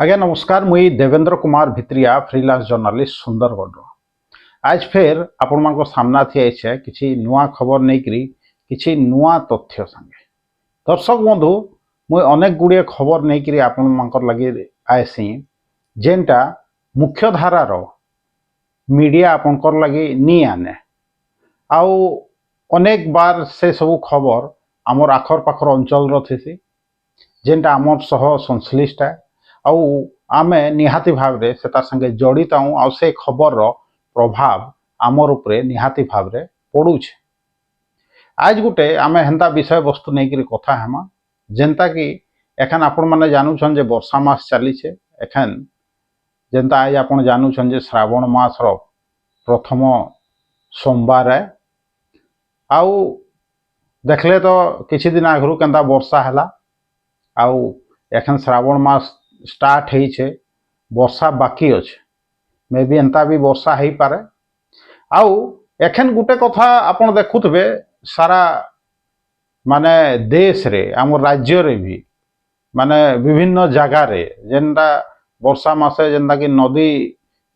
आज्ञा नमस्कार मुई देवेंद्र कुमार भित्रिया फ्रीलांस जर्नलिस्ट सुंदरगढ़ आज फिर आपण मान सामना थी आइछे किछि नुआ खबर नहीं करी किछि नुआ तथ्य संगे दर्शक बंधु मुई अनेक गुड़िए खबर नहीं करी आपण मानकर लगी आएसी जेनटा मुख्य धारार मीडिया आपनकर लगी नी आने आउ अनेक बार से सब खबर आमर आखर पाखर अंचल थी जेनटा आमर सह संश्लिष्ट है आउ आमे निहाती भाव रे से तार संगे जड़ित हूँ आउ से खबर रो प्रभाव आमर उपरे निहाती भाव रे पड़ुछ। आज गुटे आमे हेंता विषय वस्तु नहीं करी कथा हेमा जेनता कि एखन आपण माने जानूछन जे वर्षा मास चली छे एखन जेनता आज आपण जानूछन जे श्रावण मास रो प्रथम सोमवार है आउ देखले तो किछि दिन आगरू केंता वर्षा हला आउ एखन श्रावण मास स्टार्ट है वर्षा बाकी अच्छे मे बी एंता भी वर्षा हो पारे आउ एखन गुटे कथा आपण देखुथबे सारा माने देश रे आम राज्य रे भी माने विभिन्न जगह रे जेनटा वर्षा मासे जेनता कि नदी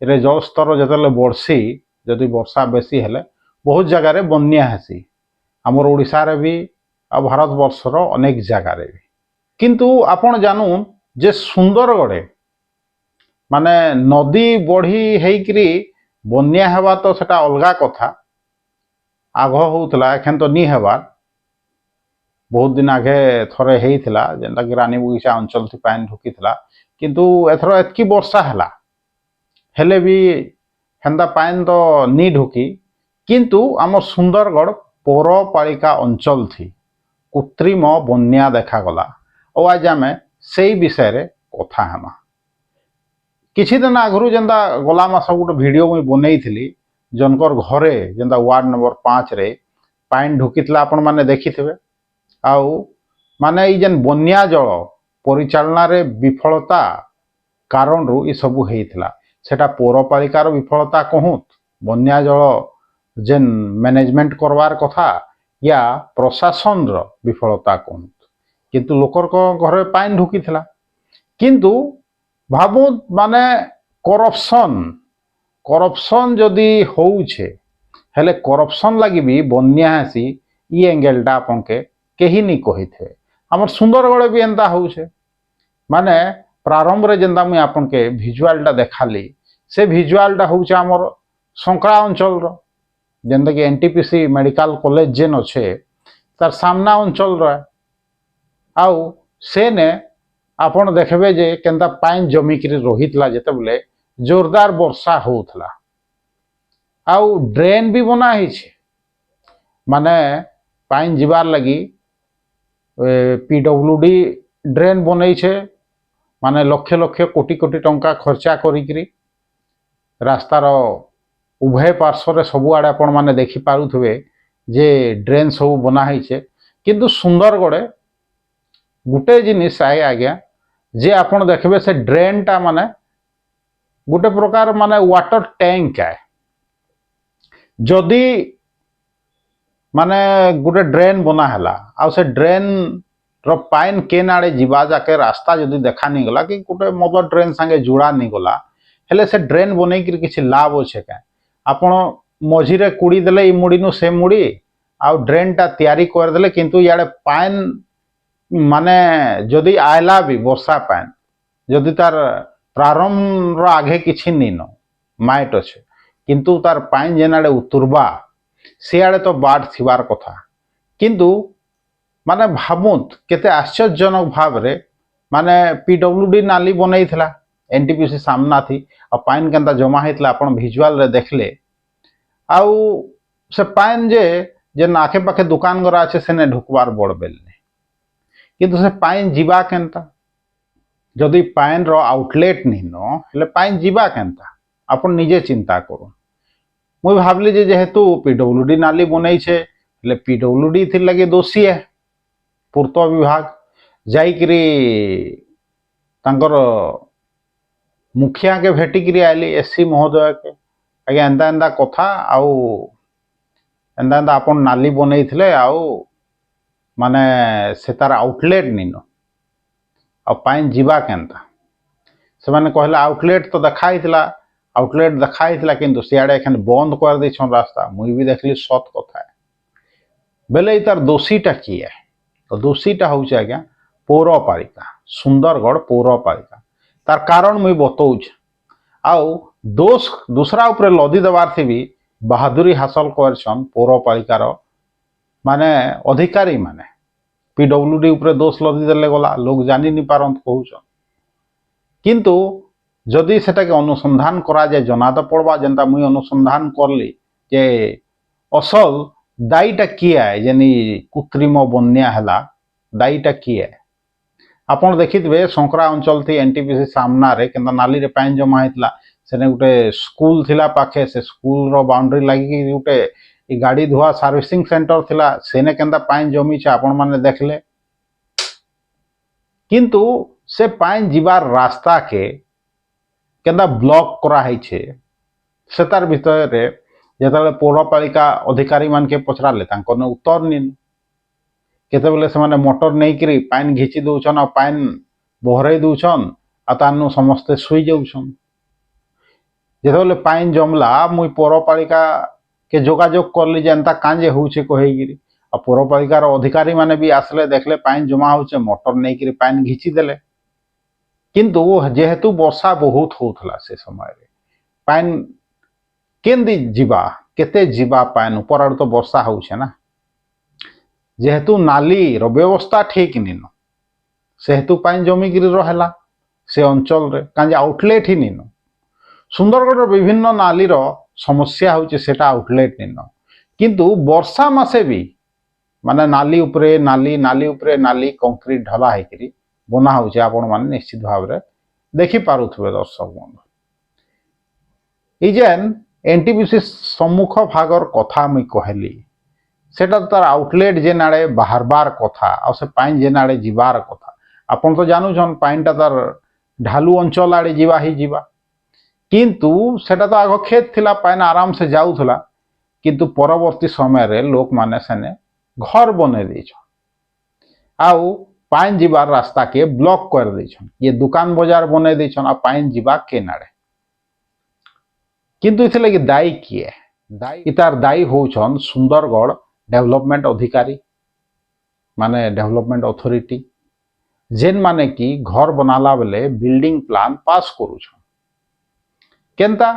रे जलस्तर जतले बढ़सी जदि वर्षा बेसी हेले बहुत जगह रे बन्या हेसी आमर ओडिशा रे भी आ भारत वर्षर अनेक जगह रे भी किंतु आपण जानू जे सुंदरगढ़े माने नदी बढ़ी हेकरी बन्या हेबा तो सेटा अलगा कथा आग होउतला एखन तो नी हेबार बहुत दिन आगे थरे हेइतला जेंता कि रानी बगीचा अंचल थी पानी ढुकीतला किंतु एथरो एतकी वर्षा हला हेले भी हेंदा पानी तो नी ढुकी किंतु आम सुंदरगढ़ पौरपालिका अंचल थी कृत्रिम बन्या देखा गला और आज आमे से विषय रे कथा हेमा किछि दिन आगरू जेंता गला मास गोटे वीडियो मुई बनई थी जनकर घरे जेंता वार्ड नंबर 5 रे पानी ढुकीतला आपण माने देखिथिबे आउ माने ई जेन बन्या जल परिचालना रे विफलता कारण रु ई सबु हेइतला सेटा पौरपालिकार विफलता कहूत बन्या जल जेन मैनेजमेंट करवार कथा या प्रशासन रो विफलता कहूत किंतु लोकर को घरे पानी ढुकीतला किंतु भाबु माने करप्शन जदि होउछे हेले करप्शन लगी भी बन्या हेसी ई एंगेलटा आपन के केही नहीं कहिथे हमर सुंदरगढ़ भी एंता होउछे माने प्रारंभ रे जेंदा मुई आपन के विजुअलटा देखाली से विजुअलटा होउछे हमर संकरा अंचल रो जेंदा कि एनटीपीसी मेडिकल कॉलेज जेन अच्छे तार सामना अंचल रो आउ से ने आपण देखबे जे केंता पानी जमिकी रहीतला जेते बेले जोरदार वर्षा होउतला आउ ड्रेन भी बना हिछे माने पानी जिबार लगी पीडब्ल्यूडी ड्रेन बनई छे माने लक्ष लक्ष कोटी कोटी टंका खर्चा करिकरी रास्तार उभय पार्श्व सबु आड़े आपण माने देखि पारुथबे जे ड्रेन सब बना हिछे किंतु सुंदरगढ़े गुटे जिनिस आए आज्ञा जे आपण देखबे से ड्रेन टा माने गुटे प्रकार माने वाटर टैंक है जदि माने गुटे ड्रेन बना हैला आ से ड्रेन रो पाइन केन आड़े जीवा जाके रास्ता जदि देखा नहीं गला कि गुटे मदर ड्रेन संगे जुड़ा नहीं गला हेले से ड्रेन बनै कि किछि लाभ होछे का आपण मझी रे कुड़ी देले ई मुड़ी नु से मुड़ी आ ड्रेन टा तैयारी कर देले किंतु याडे पाइन माने जदि आयला भी वर्षा पान जदि तार प्रारंभ आगे किछि नहीं न माइट अच्छे किंतु तार पाइन जेन आड़े उतुरबा से आड़े तो बाढ़ थिबार कथा किंतु माने भाबुत केते आश्चर्यजनक भाव रे माने पीडब्ल्यूडी नाली बनईथला एनटीपीसी सामना थी आ पाइन केंता जमा हेतला आपण विजुअल रे देखले आउ से पाइन जे आखे पाखे दुकान गरा अच्छे से ने ढुकबार बड़ बेल किंतु से पाइन जीवा केंता जदि पाइन रो आउटलेट नहीं न हेले पाइन जीवा केंता आपण निजे चिंता करू मुई भाबली जे जेहेतु पीडब्ल्यूडी नाली बनई छे हेले पीडब्ल्यूडी थी लगे दोषी है पूर्त विभाग जाइकरी तांकर मुखिया के भेटिकरी आइली एससी महोदय के आगे एंदा एंदा कथा आउ एंदा एंदा आपण नाली बनई थिले आउ माने से तार आउटलेट नहीं न आ पाइन जीवा केंता से माने कहले आउटलेट तो देखाई किंतु सियाड़े एखन बंद कर दैछन रास्ता मुई भी देखली सत कथा बेले तार दोषीटा किए तो दोषीटा हूँ आज्ञा पौरपालिका सुंदरगढ़ पौरपालिका तार कारण मुई बतौछ आउ दोष दूसरा उपरे लदी देवार थी भी बहादुरी हासिल करछन पौरपालिकार माने अधिकारी माने पीडब्ल्यूडी उपरे दोष लदी देले गला लोग जानी नहीं पारंत कहउछन किंतु जदि सेटाके अनुसंधान करा जाए जना तो पड़वा जेनता मुई अनुसंधान करली जे असल दायीटा किए जेनी कृत्रिम बन्या हैला दायीटा किए आपण देखिथे संकरा अंचल थी एनटीपीसी सामना रे केनता नाली रे पानी जमा होता सेने गोटे स्कूल थिला पाखे से स्कूल रो बाउंड्री लगी गोटे गाड़ी धुआ सर्विसिंग सेंटर थिला सेने केनता पानी जमी छे आपण माने देखले किंतु से पानी जीवार रास्ता के केनता ब्लॉक करा है छे से तार भीतर रे जेतबेले पौरपालिका अधिकारी मान के पचराले तांको ने उत्तर नीन केते बेले से माने मोटर नहीं करी पानी घिची दउछन आ पानी बहराई दउछन आ तानु समस्ते सुई जाउछन जेतबेले पानी जमला मुई पौरपालिका के जोगाजोग करली जेनता कांजे होउछे कहिगिरी आ पौरपालिकार अधिकारी माने भी आसले देखले पानी जमा होउछे मोटर नहीं करी पानी घिची देले किंतु जेहेतु वर्षा बहुत होउथला से समय रे पानी केंदी जीवा केते जीवा पानी ऊपर आड़ तो वर्षा होउछे ना जेहेतु नाली रो व्यवस्था ठीक नीन सेहेतु पानी जमीगिरी रहेला से अंचल रे कांजे आउटलेट ही नीन सुंदरगढ़ विभिन्न नाली रो समस्या होउछे सेटा आउटलेट नीन किंतु वर्षा मासे भी माने नाली उपरे नाली कंक्रीट ढला हेकरी बना होउछे आपण माने निश्चित भाव रे देखि पारुथबे दर्शक बंधु ई जेन एनटीपीसी सम्मुख भागर कथा मुई कहली सेटा तार आउटलेट जेन आड़े बाहरबार कथा आ से पानी जेन आड़े जीवार कथा आपण तो जानूछन पानीटा तार ढालू अंचल आड़े जीवा ही जीवा किंतु सेटा तो आग खेत थिला पानी आराम से जाउथला किंतु परवर्ती समय रे लोक माने सेने घर बने देछन आउ पानी जीवार रास्ता के ब्लॉक कर देछन ये दुकान बाजार बने देछन आ पानी जीवा के नाड़े किंतु इथे लगी दायी किए दायी तार दायी होछन सुंदरगढ़ डेवलपमेंट अधिकारी माने डेवलपमेंट अथॉरिटी जेन माने कि घर बनाला बेले बिल्डिंग प्लान पास करूछन केनता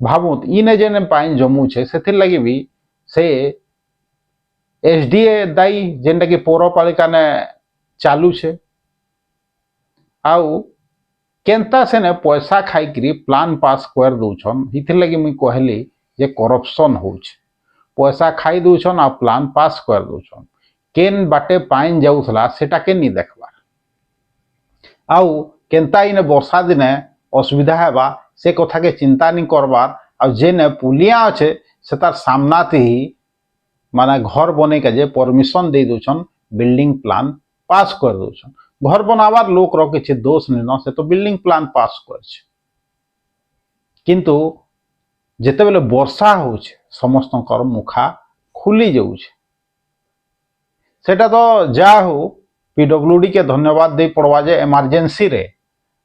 भावुत इने जेने पानी जमू छे सेथिर लगी भी से एसडीए दायी जेनटा कि पौरपालिका ने चालू छे आउ केनता सेने पैसा खाइकरी प्लान पास कर दउछन इथिर लगी मुई कहली जे करप्शन होउछे पैसा खाई दउछन आ प्लान पास कर दउछन केन बाटे पाइन जाउथला सेटा के नी देखबार आउ केनता इने वर्षा दिने असुविधा हेबा से कथा के चिंता नहीं करबार आ जेने पुलिया अच्छे से तार सामना ही माने घर बने के जे परमिशन दे दउछन बिल्डिंग प्लान पास कर दउछन घर बनावार लोक रो किछि दोष नहीं न से तो बिल्डिंग प्लान पास कर छे किंतु जेते बेले वर्षा होउछे समस्तकर मुखा खुली जाउछे सेटा तो जा हो पीडब्ल्यूडी के धन्यवाद दे पड़वा जे इमरजेंसी रे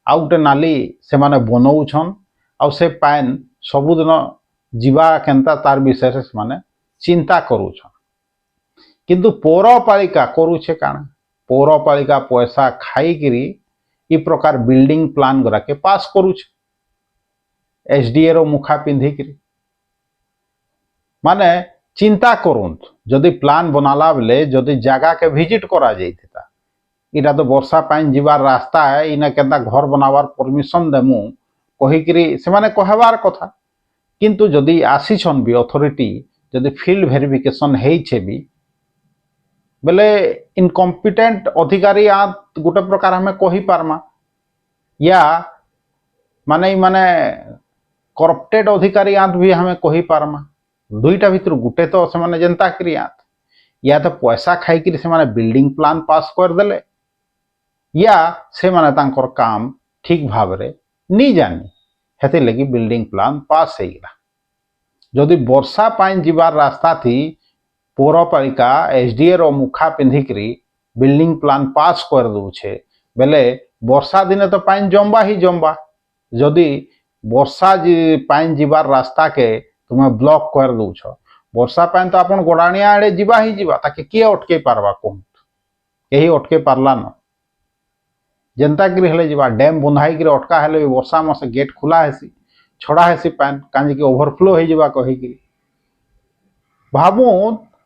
आउ गोटे नाली से माने बनौछन आउ से पान सबुदिन जीवा केनता तार विषय से माने चिंता करूछन किंतु पौरपालिका करूछे काना पौरपालिका पैसा खाइकरी इ प्रकार बिल्डिंग प्लान गुरा के पास करूछे एसडीए रो मुखा पिंधिकरी माने चिंता करूंत जदि प्लान बनाला बेले जदि जगह के विजिट करा जाइथिता इटा तो वर्षा पानी जीवार रास्ता है इना केनता घर बनावार परमिशन देमु कहिकरी से माने कहबार कथा किंतु जदि आसीछन भी अथॉरिटी जदि फील्ड वेरिफिकेशन हेइछे भी बेले इनकम्पिटेंट अधिकारी आ गोटे प्रकार हमें कहि पारमा या माने करप्टेड अधिकारी आंत भी हमें कहि पारमा दुईटा भितर गुटे तो से माने जनता करी आंत या तो पैसा खाइकरी से माने बिल्डिंग प्लान पास कर देले या से माने तांकर काम ठीक भाव रे नी जानी हेते लगी बिल्डिंग प्लान पास हेगला जदि वर्षा पानी जीवार रास्ता थी पौरपालिका एसडीए रो मुखा पिंधिकरी बिल्डिंग प्लान पास कर दउछे बेले वर्षा दिने तो पानी जमबा ही जमबा जदि वर्षा पाइन जीवार रास्ता के तुम ब्लॉक कर दौछ वर्षा पाइन तो आपन गोडाणिया आड़े जीवा ही जीवा ताके किए अटके पारबा कहूँ यही अटके पारला न जेनता गिरी हेले जीवा डैम बंधाई गिरी अटका हेले भी वर्षा मासे गेट खुला हेसी छड़ा हेसी पाइन कांजी के ओवरफ्लो हो जीवा कही गिरी भाबू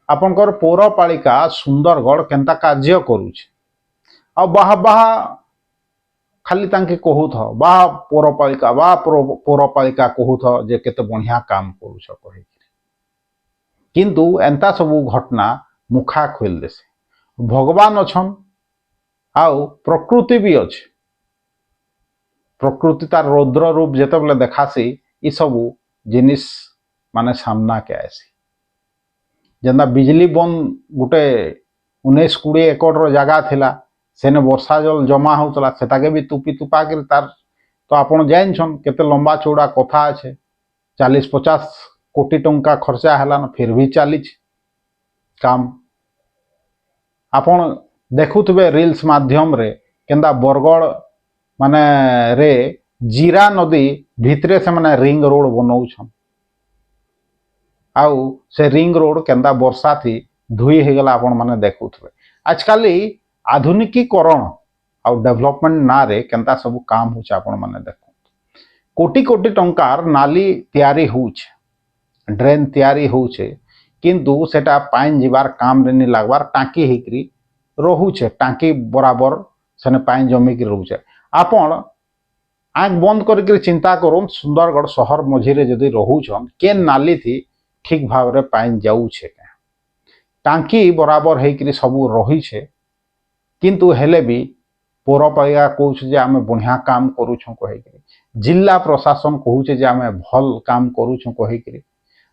आपनकर पौरपालिका सुंदरगढ़ केंता कार्य करूछ आ बाहा बाहा खाली तांके कहूथ बा पौरपालिका कहूथ जे केते बढ़िया काम करूछ कही किंतु एंता सबू घटना मुखा खोल देसे भगवान अछन आउ प्रकृति भी अच्छे प्रकृति तार रौद्र रूप जेते बेले देखासी ई सबू जिनिस माने सामना के आसी जेंदा बिजली बंद गोटे 19-20 एकड़ जगह थिला सेने वर्षा जल जमा होतला सेटाके भी तुपी तुपा कर तार तो आपण जानछन केते लंबा चौड़ा कथा अच्छे 40-50 कोटी टंका खर्चा हला न फिर भी चली काम आपण देखुथबे रील्स माध्यम रे केंदा बरगड़ माने रे जीरा नदी भितरे से माने रिंग रोड बनौछन आउ से रिंग रोड केंदा वर्षा थी धुई हो गला आपण माने देखुथबे आजकल आधुनिकीकरण आउ डेवलपमेंट ना रे केंता सब काम होछ आपण माने देखु कोटी कोटी टंकार नाली तैयारी होछ ड्रेन तैयारी होछे किंतु सेटा पाइन जीवार काम रे नि लागबार टांकी हेकरी रोचे टांकी बराबर सेने पाइन जमिक रोचे आपण आँख बंद करके चिंता करूँ सुंदरगढ़ शहर मझीरे जदि रोचन के नाली थी ठीक भाव रे पाइन जाऊे टांकी बराबर होकर सबू रही किंतु हेले भी पौरपालिका कहूँ आम बढ़िया काम करुँ कहीकि जिला प्रशासन कहूँ आम भल काम करुँ कहीकि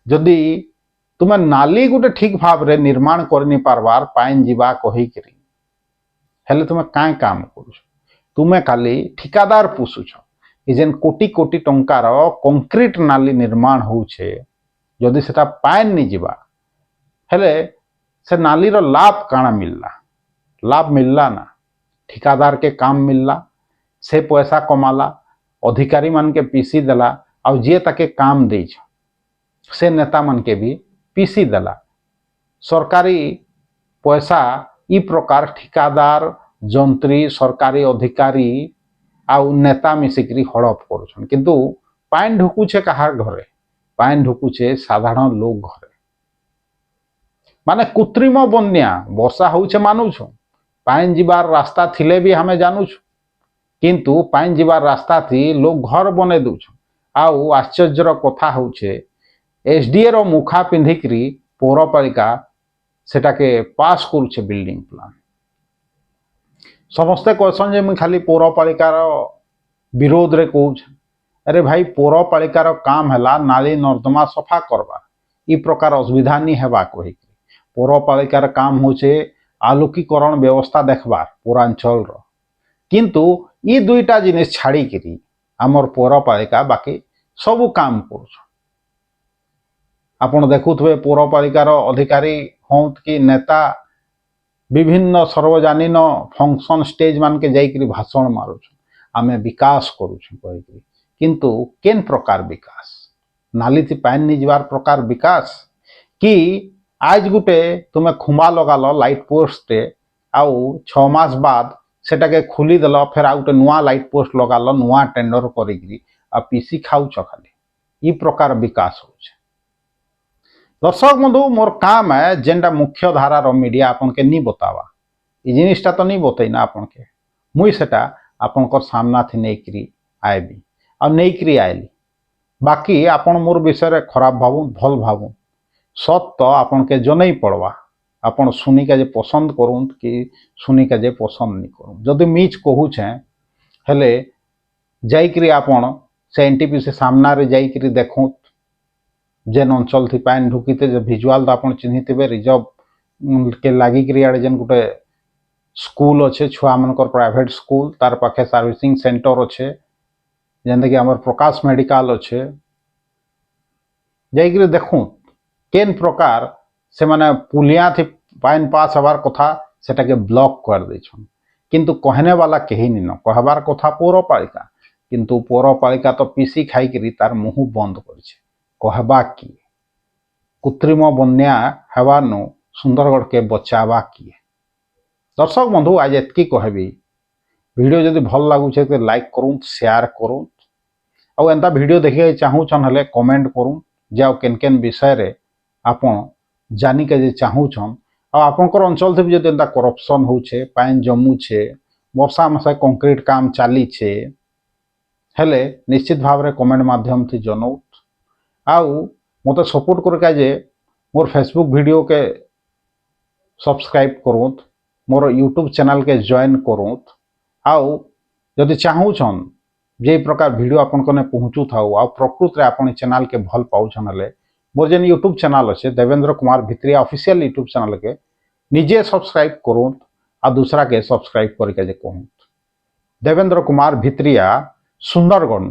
जदि तुम नाली गोटे ठीक भाव रे निर्माण करनी पारबार पाइन जीवा कहीकि हेले तुम काँ काम करुछ तुमे खाली ठिकादार पोषुछ जेन कोटी कोटी टंकार कंक्रीट नाली निर्माण होउछे जदि सेटा पाइन नहीं जीवा हेले से नाली रो लाभ काना मिलला ना ठिकादार के काम मिलला से पैसा कमाला अधिकारी मान के पीसी देला आ जे ताके काम दे से नेता मान के भी पीसी देला सरकारी पैसा ई प्रकार ठिकादार जंत्री सरकारी अधिकारी आउ नेता मिसिक्री हड़प करुछन किंतु पाइन ढुकुछे कहार घरे पाइन ढुकुछे साधारण लोग घरे माने कृत्रिम बन्या वर्षा होउछे मानुछु पाइन जीवार रास्ता थिले भी हमें जानूछु किंतु पाइन जीवार रास्ता थी लोग घर बने दउछ आउ आश्चर्यर कथा होउछे एसडीए रो मुखा पिंधिकरी पौरपालिका सेटाके पास करुछे बिल्डिंग प्लान समस्ते कहसन जे मुई खाली पौरपालिकार विरोध रे कहूँ अरे भाई पौरपालिकार काम है नाली नर्दमा सफा करवा ई प्रकार असुविधा नहीं हेबा कही पौरपालिकार काम होचे आलोकीकरण व्यवस्था देखबार पौरांचल रो किंतु ई दुईटा जिनिस छाड़ी किरी आमर पौरपालिका बाकी सबू काम करुछ आपण देखुथबे पौरपालिकार अधिकारी हों कि नेता विभिन्न सर्वजनीन फंक्शन स्टेज मान के जाइकरी भाषण मारुछ आमे विकास करुछ कहीकि किंतु केन प्रकार विकास नाली थी पाइन नहीं जीवार प्रकार विकास कि आज गुटे तुमे खुमा लगाल लाइट पोस्ट आउ 6 मास बाद सेटाके खुली देल फिर आउ गोटे नुआ लाइट पोस्ट लगाल नुआ टेंडर करी आ पीसी खाऊछ खाली ई प्रकार विकास होछ दर्शक बंधु मोर काम है जेनटा मुख्य धारार मीडिया आपन के नहीं बतावा ये जिनिसटा तो नहीं बतईना आपन के मुई सेटा आपनकर सामना थी नहींकरी आएबी आ नहींकरी आएली बाकी आपन मोर विषय रे खराब भावुन भल भावुन सत तो आपन के जनई पड़वा आपन सुनिका जे पसंद करूँ कि सुनिका जे पसंद नहीं करूँ जदि मीच कहूछे हेले जाइकरी आपन से एनटीपीसी सामना रे जाइकरी देखूँ जेन अंचल थी पाइन ढुकीते जे भिजुआल तो आपन चिन्हिथिबे रिजर्व के लागिकरी आड़े जेन गोटे स्कूल अच्छे छुआ मनकर प्राइवेट स्कूल तार पाखे सर्विसिंग सेंटर अच्छे जेनता कि आमर प्रकाश मेडिकल अच्छे जाइकरी देखूँ केन प्रकार से माने पुलिया थी पाइन पास हबार कथा सेटाके ब्लॉक कर देछन किंतु कहने वाला कहीं नहीं न कहबार कथा पौरपालिका किंतु पौरपालिका तो पीसी खाई तार मुह बंद कर कहबा किए कृत्रिम बन्या हेबानु सुंदरगढ़ के बचावा किए। दर्शक बंधु आज एतकी कहबी वीडियो जदि भल लगुचे तो लाइक करूँ शेयर करूँ आउ एंता वीडियो देखिए चाहूछन हेले कमेंट करूँ जे आउ केन केन विषय रे आपन जानिके जे चाहूछन आ आपनकर अंचल थी जदि एंता करप्शन होछे पाइन जमुछे वर्षा मासे कंक्रीट काम चलीछे हेले निश्चित भाव रे कमेंट माध्यम थी जनौत आउ मते सपोर्ट करके जे मोर फेसबुक वीडियो के सब्सक्राइब करूँ मोर यूट्यूब चैनल के जॉइन करूँ आउ जदि चाहूछन जे प्रकार वीडियो आपन कने पहुँचू थाउ आ प्रकृत रे आपन चैनल के भल पाउछन हेले मोर जेन यूट्यूब चैनल अच्छे Devendra Kumar Bhitriya official YouTube channel के निजे सब्सक्राइब करूँ आ दूसरा के सब्सक्राइब करके जे कहूँ देवेंद्र कुमार भित्रिया सुंदरगढ़।